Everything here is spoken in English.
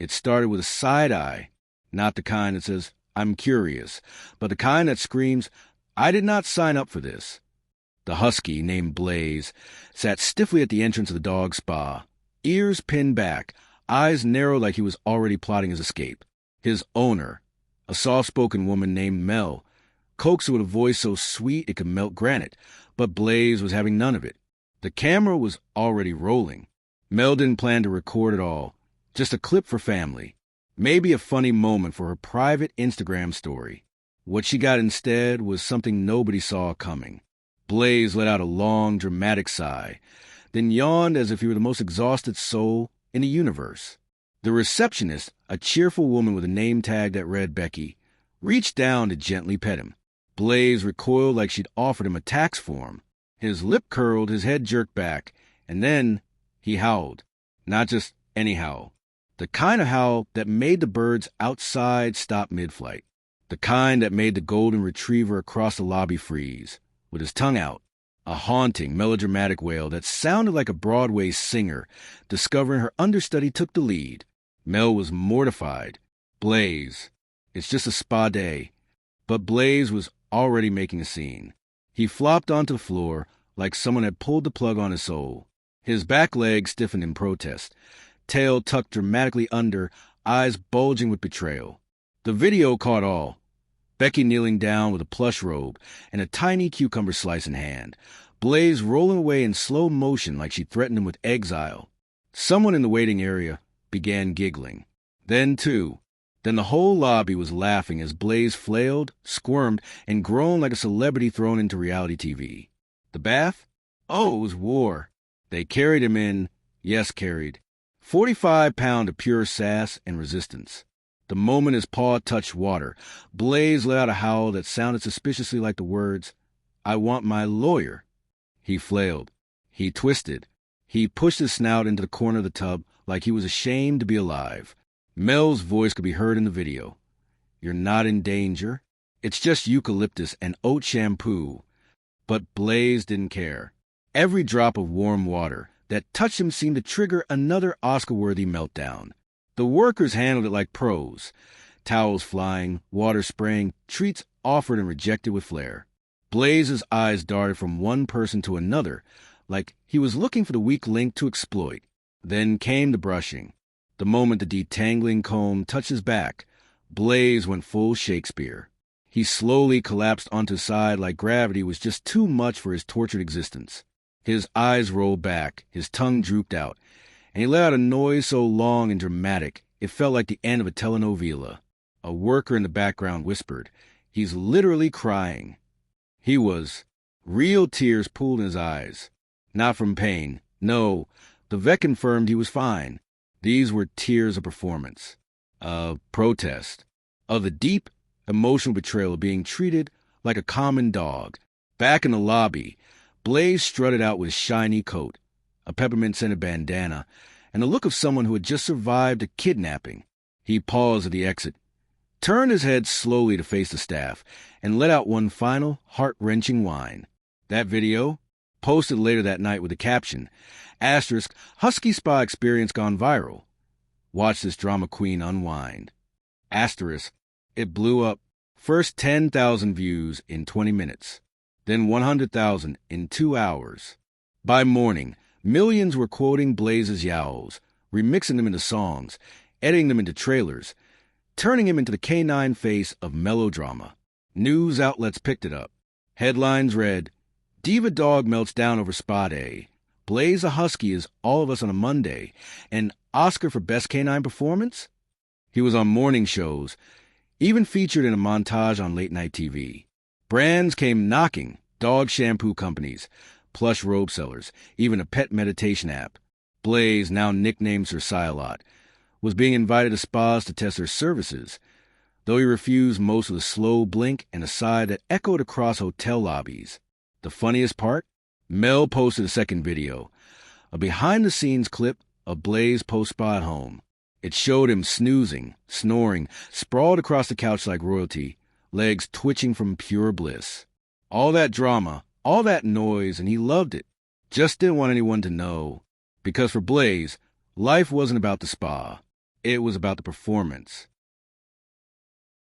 It started with a side eye, not the kind that says, "I'm curious," but the kind that screams, "I did not sign up for this." The husky, named Blaze, sat stiffly at the entrance of the dog spa, ears pinned back, eyes narrowed like he was already plotting his escape. His owner, a soft-spoken woman named Mel, coaxed with a voice so sweet it could melt granite, but Blaze was having none of it. The camera was already rolling. Mel didn't plan to record at all, just a clip for family, maybe a funny moment for her private Instagram story. What she got instead was something nobody saw coming. Blaze let out a long, dramatic sigh, then yawned as if he were the most exhausted soul in the universe. The receptionist, a cheerful woman with a name tag that read Becky, reached down to gently pet him. Blaze recoiled like she'd offered him a tax form. His lip curled, his head jerked back, and then he howled. Not just any howl. The kind of howl that made the birds outside stop mid-flight. The kind that made the golden retriever across the lobby freeze, with his tongue out. A haunting, melodramatic wail that sounded like a Broadway singer discovering her understudy took the lead. Mel was mortified. Blaze. It's just a spa day. But Blaze was already making a scene. He flopped onto the floor like someone had pulled the plug on his soul. His back leg stiffened in protest, tail tucked dramatically under, eyes bulging with betrayal. The video caught all. Becky kneeling down with a plush robe and a tiny cucumber slice in hand, Blaze rolling away in slow motion like she threatened him with exile. Someone in the waiting area began giggling. Then the whole lobby was laughing as Blaze flailed, squirmed, and groaned like a celebrity thrown into reality TV. The bath? Oh, it was war. They carried him in, yes, carried, 45-pound of pure sass and resistance. The moment his paw touched water, Blaze let out a howl that sounded suspiciously like the words, "I want my lawyer." He flailed. He twisted. He pushed his snout into the corner of the tub like he was ashamed to be alive. Mel's voice could be heard in the video. "You're not in danger. It's just eucalyptus and oat shampoo." But Blaze didn't care. Every drop of warm water that touched him seemed to trigger another Oscar-worthy meltdown. The workers handled it like pros. Towels flying, water spraying, treats offered and rejected with flair. Blaze's eyes darted from one person to another, like he was looking for the weak link to exploit. Then came the brushing. The moment the detangling comb touched his back, Blaze went full Shakespeare. He slowly collapsed onto his side like gravity was just too much for his tortured existence. His eyes rolled back, his tongue drooped out, and he let out a noise so long and dramatic it felt like the end of a telenovela. A worker in the background whispered, "He's literally crying." He was. Real tears pooled in his eyes. Not from pain. No, the vet confirmed he was fine. These were tears of performance. Of protest. Of the deep, emotional betrayal of being treated like a common dog. Back in the lobby, Blaze strutted out with his shiny coat, a peppermint-scented bandana, and the look of someone who had just survived a kidnapping. He paused at the exit, turned his head slowly to face the staff, and let out one final, heart-wrenching whine. That video, posted later that night with the caption, *, Husky Spa Experience Gone Viral. Watch this drama queen unwind. *, it blew up. First 10,000 views in 20 minutes. Then 100,000 in 2 hours. By morning, millions were quoting Blaze's yowls, remixing them into songs, editing them into trailers, turning him into the canine face of melodrama. News outlets picked it up. Headlines read, "Diva Dog Melts Down Over Spa Day. Blaze a Husky is All of Us on a Monday. And Oscar for Best Canine Performance?" He was on morning shows, even featured in a montage on late-night TV. Brands came knocking, dog shampoo companies, plush robe sellers, even a pet meditation app. Blaze, now nicknamed Sir Sialot, was being invited to spas to test their services, though he refused most with a slow blink and a sigh that echoed across hotel lobbies. The funniest part? Mel posted a second video, a behind-the-scenes clip of Blaze post-spa at home. It showed him snoozing, snoring, sprawled across the couch like royalty, legs twitching from pure bliss. All that drama, all that noise, and he loved it. Just didn't want anyone to know. Because for Blaze, life wasn't about the spa. It was about the performance.